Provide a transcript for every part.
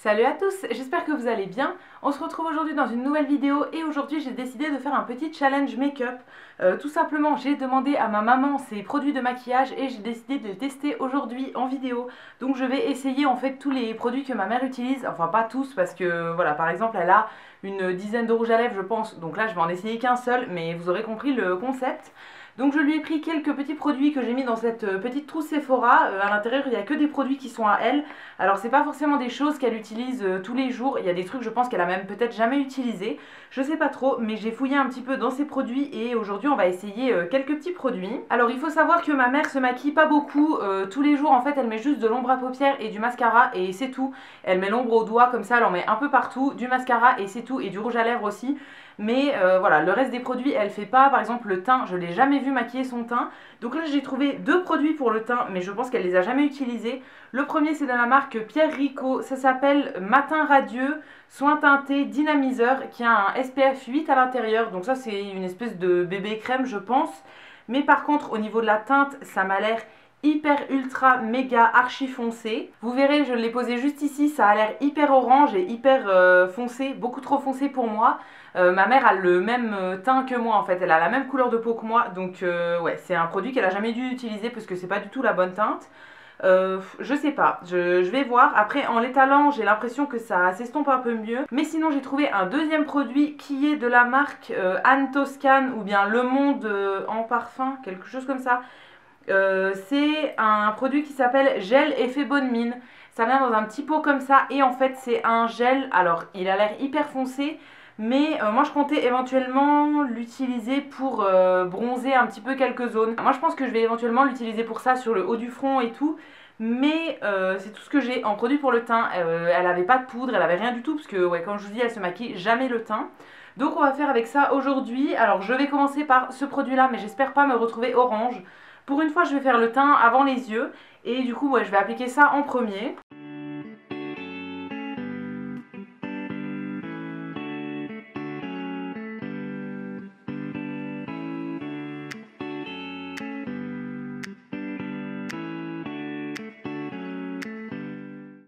Salut à tous, j'espère que vous allez bien. On se retrouve aujourd'hui dans une nouvelle vidéo et aujourd'hui j'ai décidé de faire un petit challenge make-up. Tout simplement, j'ai demandé à ma maman ses produits de maquillage et j'ai décidé de tester aujourd'hui en vidéo. Donc je vais essayer en fait tous les produits que ma mère utilise, enfin pas tous parce que voilà, par exemple elle a une dizaine de rouges à lèvres je pense. Donc là je vais en essayer qu'un seul, mais vous aurez compris le concept. Donc je lui ai pris quelques petits produits que j'ai mis dans cette petite trousse Sephora. À l'intérieur il n'y a que des produits qui sont à elle. Alors c'est pas forcément des choses qu'elle utilise tous les jours. Il y a des trucs je pense qu'elle a même peut-être jamais utilisé. Je sais pas trop, mais j'ai fouillé un petit peu dans ses produits et aujourd'hui on va essayer quelques petits produits. Alors il faut savoir que ma mère se maquille pas beaucoup. Tous les jours en fait elle met juste de l'ombre à paupières et du mascara et c'est tout. Elle met l'ombre au doigt comme ça, elle en met un peu partout, du mascara et c'est tout, et du rouge à lèvres aussi. Mais voilà, le reste des produits elle fait pas. Par exemple le teint, je l'ai jamais vu maquiller son teint. Donc là j'ai trouvé deux produits pour le teint, mais je pense qu'elle les a jamais utilisés. Le premier c'est de la marque Pierre Rico, ça s'appelle Matin Radieux Soin Teinté Dynamiseur, qui a un SPF 8 à l'intérieur. Donc ça c'est une espèce de bébé crème je pense. Mais par contre au niveau de la teinte ça m'a l'air hyper ultra méga archi foncé. Vous verrez, je l'ai posé juste ici, ça a l'air hyper orange et hyper foncé, beaucoup trop foncé pour moi. Ma mère a le même teint que moi en fait, elle a la même couleur de peau que moi, donc ouais, c'est un produit qu'elle a jamais dû utiliser parce que c'est pas du tout la bonne teinte. Je sais pas, je vais voir. Après en l'étalant j'ai l'impression que ça s'estompe un peu mieux. Mais sinon j'ai trouvé un deuxième produit qui est de la marque Anne Toscane ou bien Le Monde en parfum, quelque chose comme ça. C'est un produit qui s'appelle Gel Effet Bonne Mine. Ça vient dans un petit pot comme ça et en fait c'est un gel, alors il a l'air hyper foncé. Mais moi je comptais éventuellement l'utiliser pour bronzer un petit peu quelques zones. Moi je pense que je vais éventuellement l'utiliser pour ça sur le haut du front et tout. Mais c'est tout ce que j'ai en produit pour le teint. Elle avait pas de poudre, elle avait rien du tout parce que ouais, comme je vous dis elle se maquille jamais le teint. Donc on va faire avec ça aujourd'hui. Alors je vais commencer par ce produit là, mais j'espère pas me retrouver orange. Pour une fois je vais faire le teint avant les yeux. Et du coup ouais, je vais appliquer ça en premier.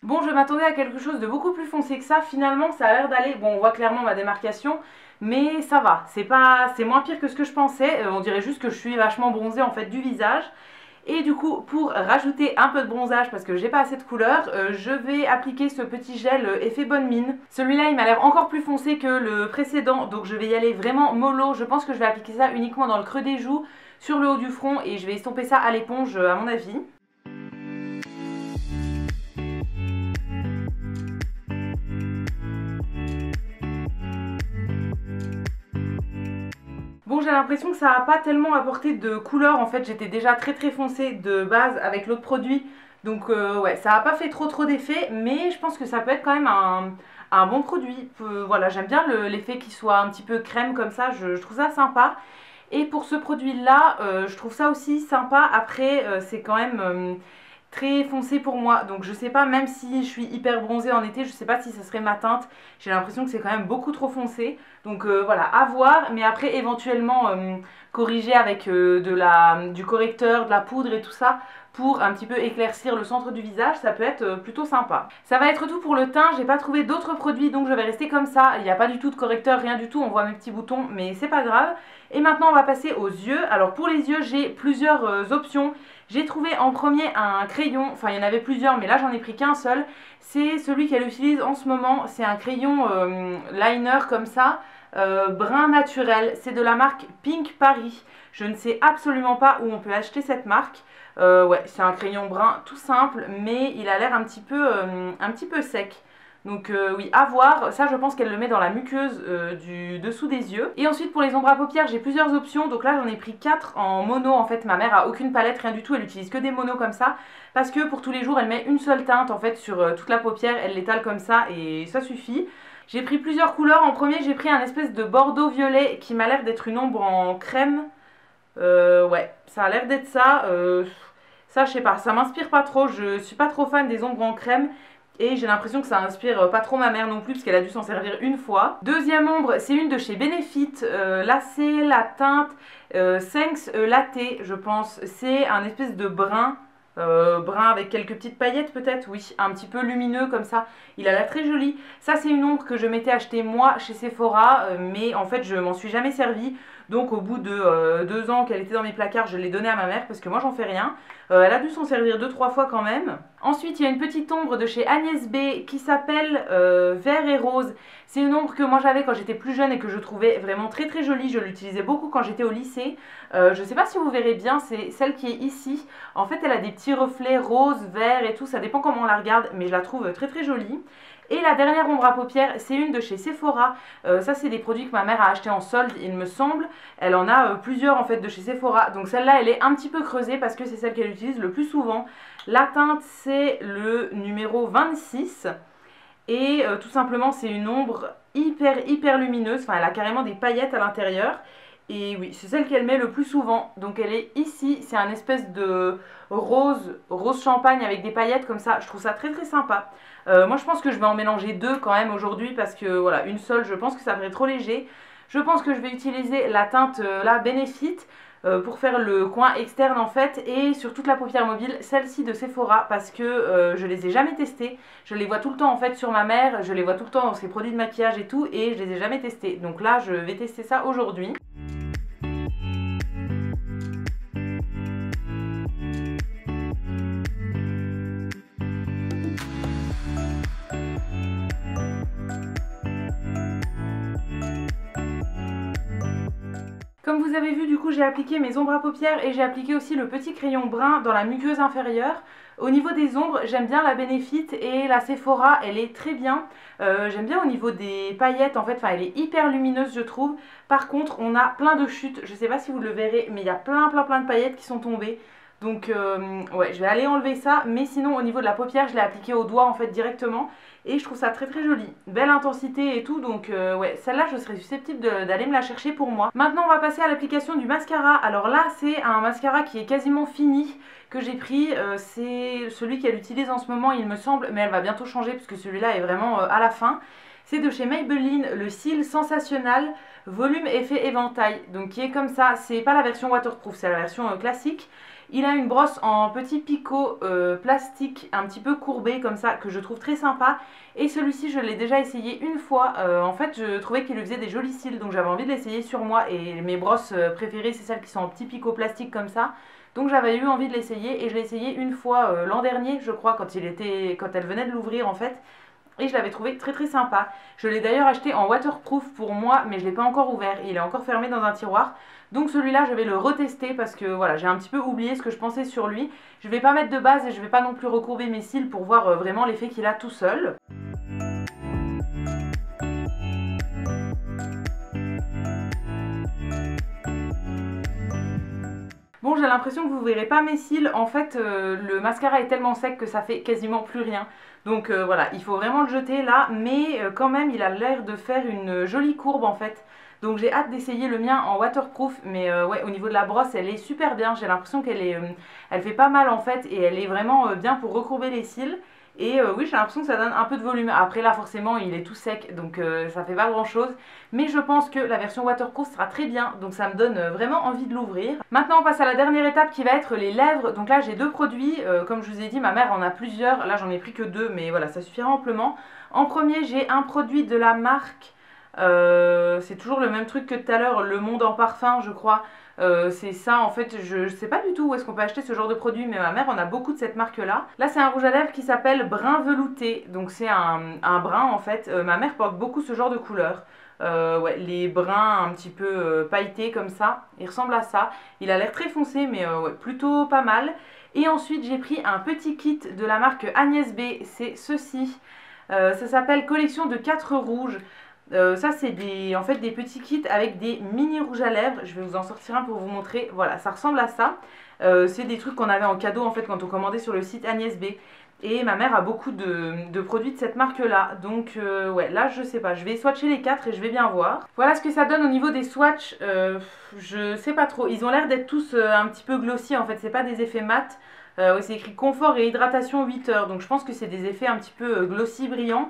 Bon, je m'attendais à quelque chose de beaucoup plus foncé que ça. Finalement, ça a l'air d'aller. Bon, on voit clairement ma démarcation, mais ça va. C'est moins pire que ce que je pensais. On dirait juste que je suis vachement bronzée en fait du visage. Et du coup, pour rajouter un peu de bronzage, parce que j'ai pas assez de couleur, je vais appliquer ce petit gel effet bonne mine. Celui-là, il m'a l'air encore plus foncé que le précédent, donc je vais y aller vraiment mollo. Je pense que je vais appliquer ça uniquement dans le creux des joues, sur le haut du front, et je vais estomper ça à l'éponge, à mon avis. Bon, j'ai l'impression que ça n'a pas tellement apporté de couleur. En fait, j'étais déjà très foncée de base avec l'autre produit. Donc ouais, ça n'a pas fait trop d'effet. Mais je pense que ça peut être quand même un bon produit. Voilà, j'aime bien l'effet qui soit un petit peu crème comme ça. Je trouve ça sympa. Et pour ce produit-là, je trouve ça aussi sympa. Après, c'est quand même très foncé pour moi, donc je sais pas, même si je suis hyper bronzée en été, je sais pas si ça serait ma teinte. J'ai l'impression que c'est quand même beaucoup trop foncé, donc voilà, à voir. Mais après éventuellement corriger avec du correcteur, de la poudre et tout ça pour un petit peu éclaircir le centre du visage, ça peut être plutôt sympa. Ça va être tout pour le teint, j'ai pas trouvé d'autres produits donc je vais rester comme ça. Il n'y a pas du tout de correcteur, rien du tout, on voit mes petits boutons mais c'est pas grave. Et maintenant on va passer aux yeux. Alors pour les yeux j'ai plusieurs options. J'ai trouvé en premier un crayon, enfin il y en avait plusieurs mais là j'en ai pris qu'un seul. C'est celui qu'elle utilise en ce moment, c'est un crayon liner comme ça, brun naturel. C'est de la marque Pink Paris. Je ne sais absolument pas où on peut acheter cette marque. Ouais, c'est un crayon brun tout simple mais il a l'air un petit peu sec. Donc oui, à voir. Ça je pense qu'elle le met dans la muqueuse du dessous des yeux. Et ensuite pour les ombres à paupières j'ai plusieurs options. Donc là j'en ai pris 4 en mono. En fait ma mère a aucune palette, rien du tout. Elle utilise que des monos comme ça. Parce que pour tous les jours elle met une seule teinte en fait sur toute la paupière. Elle l'étale comme ça et ça suffit. J'ai pris plusieurs couleurs. En premier j'ai pris un espèce de bordeaux violet qui m'a l'air d'être une ombre en crème. Ouais, ça a l'air d'être ça. Ça je sais pas, ça m'inspire pas trop. Je suis pas trop fan des ombres en crème. Et j'ai l'impression que ça inspire pas trop ma mère non plus parce qu'elle a dû s'en servir une fois. Deuxième ombre, c'est une de chez Benefit. Là c'est la teinte Thanks Latte je pense. C'est un espèce de brun brun avec quelques petites paillettes peut-être, oui, un petit peu lumineux comme ça. Il a l'air très joli. Ça c'est une ombre que je m'étais achetée moi chez Sephora, mais en fait je m'en suis jamais servie. Donc au bout de 2 ans qu'elle était dans mes placards, je l'ai donnée à ma mère parce que moi j'en fais rien. Elle a dû s'en servir 2-3 fois quand même. Ensuite il y a une petite ombre de chez Agnès B qui s'appelle Vert et Rose. C'est une ombre que moi j'avais quand j'étais plus jeune et que je trouvais vraiment très très jolie. Je l'utilisais beaucoup quand j'étais au lycée. Je sais pas si vous verrez bien, c'est celle qui est ici. En fait elle a des petits reflets rose, vert et tout, ça dépend comment on la regarde, mais je la trouve très très jolie. Et la dernière ombre à paupières, c'est une de chez Sephora. Ça, c'est des produits que ma mère a acheté en solde, il me semble. Elle en a plusieurs en fait de chez Sephora. Donc celle-là, elle est un petit peu creusée parce que c'est celle qu'elle utilise le plus souvent. La teinte, c'est le numéro 26. Et tout simplement, c'est une ombre hyper lumineuse. Enfin, elle a carrément des paillettes à l'intérieur. Et oui, c'est celle qu'elle met le plus souvent. Donc elle est ici, c'est un espèce de rose champagne avec des paillettes comme ça. Je trouve ça très très sympa. Moi je pense que je vais en mélanger 2 quand même aujourd'hui parce que voilà, une seule je pense que ça ferait trop léger. Je pense que je vais utiliser la teinte là Benefit pour faire le coin externe en fait et sur toute la paupière mobile, celle-ci de Sephora parce que je les ai jamais testées. Je les vois tout le temps en fait sur ma mère, je les vois tout le temps dans ses produits de maquillage et tout et je les ai jamais testées. Donc là je vais tester ça aujourd'hui. Comme vous avez vu, du coup, j'ai appliqué mes ombres à paupières et j'ai appliqué aussi le petit crayon brun dans la muqueuse inférieure. Au niveau des ombres, j'aime bien la Benefit et la Sephora, elle est très bien. J'aime bien au niveau des paillettes, en fait, enfin, elle est hyper lumineuse, je trouve. Par contre, on a plein de chutes, je sais pas si vous le verrez, mais il y a plein de paillettes qui sont tombées. Donc, ouais, je vais aller enlever ça. Mais sinon, au niveau de la paupière, je l'ai appliqué au doigt, en fait, directement. Et je trouve ça très très joli. Belle intensité et tout, donc ouais, celle-là je serais susceptible d'aller me la chercher pour moi. Maintenant on va passer à l'application du mascara. Alors là c'est un mascara qui est quasiment fini, que j'ai pris. C'est celui qu'elle utilise en ce moment il me semble, mais elle va bientôt changer puisque celui-là est vraiment à la fin. C'est de chez Maybelline, le Cils Sensationnel Volume Effet Éventail. Donc qui est comme ça, c'est pas la version waterproof, c'est la version classique. Il a une brosse en petit picot plastique un petit peu courbé comme ça que je trouve très sympa. Et celui-ci je l'ai déjà essayé une fois. En fait je trouvais qu'il lui faisait des jolis cils donc j'avais envie de l'essayer sur moi. Et mes brosses préférées c'est celles qui sont en petit picot plastique comme ça. Donc j'avais eu envie de l'essayer et je l'ai essayé une fois l'an dernier je crois quand elle venait de l'ouvrir en fait. Et je l'avais trouvé très très sympa. Je l'ai d'ailleurs acheté en waterproof pour moi, mais je ne l'ai pas encore ouvert. Il est encore fermé dans un tiroir. Donc celui-là, je vais le retester parce que voilà, j'ai un petit peu oublié ce que je pensais sur lui. Je ne vais pas mettre de base et je ne vais pas non plus recourber mes cils pour voir vraiment l'effet qu'il a tout seul. Bon, j'ai l'impression que vous ne verrez pas mes cils. En fait, le mascara est tellement sec que ça fait quasiment plus rien. Donc voilà, il faut vraiment le jeter là. Mais quand même, il a l'air de faire une jolie courbe en fait. Donc j'ai hâte d'essayer le mien en waterproof. Mais ouais, au niveau de la brosse, elle est super bien. J'ai l'impression elle fait pas mal en fait. Et elle est vraiment bien pour recourber les cils. Et oui, j'ai l'impression que ça donne un peu de volume. Après là forcément il est tout sec donc ça fait pas grand chose. Mais je pense que la version waterproof sera très bien. Donc ça me donne vraiment envie de l'ouvrir. Maintenant on passe à la dernière étape qui va être les lèvres. Donc là j'ai 2 produits. Comme je vous ai dit ma mère en a plusieurs. Là j'en ai pris que 2 mais voilà ça suffira amplement. En premier j'ai un produit de la marque. C'est toujours le même truc que tout à l'heure. Le Monde en parfum je crois. C'est ça en fait, je sais pas du tout où est-ce qu'on peut acheter ce genre de produit mais ma mère en a beaucoup de cette marque là. Là c'est un rouge à lèvres qui s'appelle brun velouté, donc c'est un brun en fait. Ma mère porte beaucoup ce genre de couleur. Ouais, les bruns un petit peu pailletés comme ça, il ressemble à ça. Il a l'air très foncé mais ouais, plutôt pas mal. Et ensuite j'ai pris un petit kit de la marque Agnès B, c'est ceci. Ça s'appelle collection de 4 rouges. Ça c'est en fait des petits kits avec des mini rouges à lèvres. Je vais vous en sortir un pour vous montrer. Voilà, ça ressemble à ça. C'est des trucs qu'on avait en cadeau en fait quand on commandait sur le site Agnès B. Et ma mère a beaucoup de produits de cette marque là. Donc ouais, là je sais pas. Je vais swatcher les 4 et je vais bien voir. Voilà ce que ça donne au niveau des swatchs. Je sais pas trop. Ils ont l'air d'être tous un petit peu glossy en fait. C'est pas des effets mat. Ouais, c'est écrit confort et hydratation 8 heures. Donc je pense que c'est des effets un petit peu glossy brillants.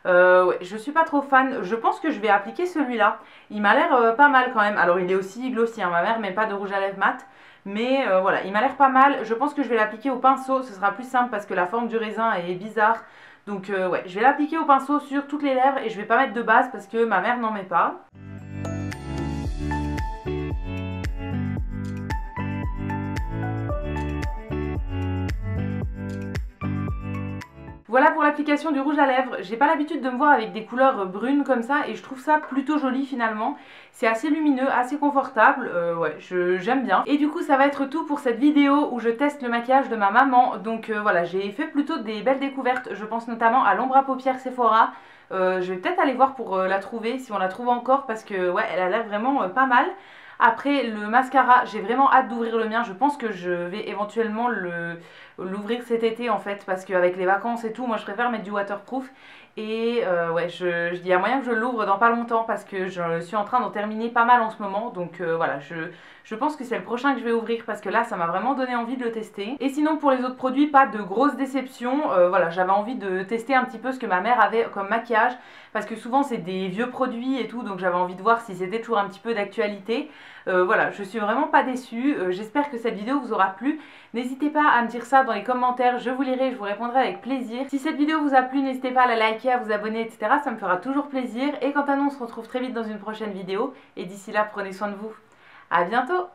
Ouais, je suis pas trop fan. Je pense que je vais appliquer celui-là. Il m'a l'air pas mal quand même. Alors il est aussi glossy, hein. Ma mère met pas de rouge à lèvres mat. Mais voilà, il m'a l'air pas mal. Je pense que je vais l'appliquer au pinceau, ce sera plus simple parce que la forme du raisin est bizarre. Donc ouais, je vais l'appliquer au pinceau sur toutes les lèvres et je vais pas mettre de base parce que ma mère n'en met pas. Voilà pour l'application du rouge à lèvres. J'ai pas l'habitude de me voir avec des couleurs brunes comme ça et je trouve ça plutôt joli finalement. C'est assez lumineux, assez confortable, ouais, j'aime bien. Et du coup ça va être tout pour cette vidéo où je teste le maquillage de ma maman. Donc voilà, j'ai fait plutôt des belles découvertes, je pense notamment à l'ombre à paupières Sephora. Je vais peut-être aller voir pour la trouver, si on la trouve encore, parce que ouais, elle a l'air vraiment pas mal. Après le mascara, j'ai vraiment hâte d'ouvrir le mien. Je pense que je vais éventuellement l'ouvrir cet été en fait, parce qu'avec les vacances et tout, moi je préfère mettre du waterproof. Et ouais, il y a moyen que je l'ouvre dans pas longtemps parce que je suis en train d'en terminer pas mal en ce moment. Donc voilà, je pense que c'est le prochain que je vais ouvrir parce que là ça m'a vraiment donné envie de le tester. Et sinon pour les autres produits, pas de grosses déceptions. Voilà, j'avais envie de tester un petit peu ce que ma mère avait comme maquillage parce que souvent c'est des vieux produits et tout, donc j'avais envie de voir si c'était toujours un petit peu d'actualité. Voilà, je suis vraiment pas déçue. J'espère que cette vidéo vous aura plu. N'hésitez pas à me dire ça dans les commentaires, je vous lirai, je vous répondrai avec plaisir. Si cette vidéo vous a plu, n'hésitez pas à la liker, à vous abonner, etc. Ça me fera toujours plaisir. Et quant à nous, on se retrouve très vite dans une prochaine vidéo. Et d'ici là, prenez soin de vous. À bientôt!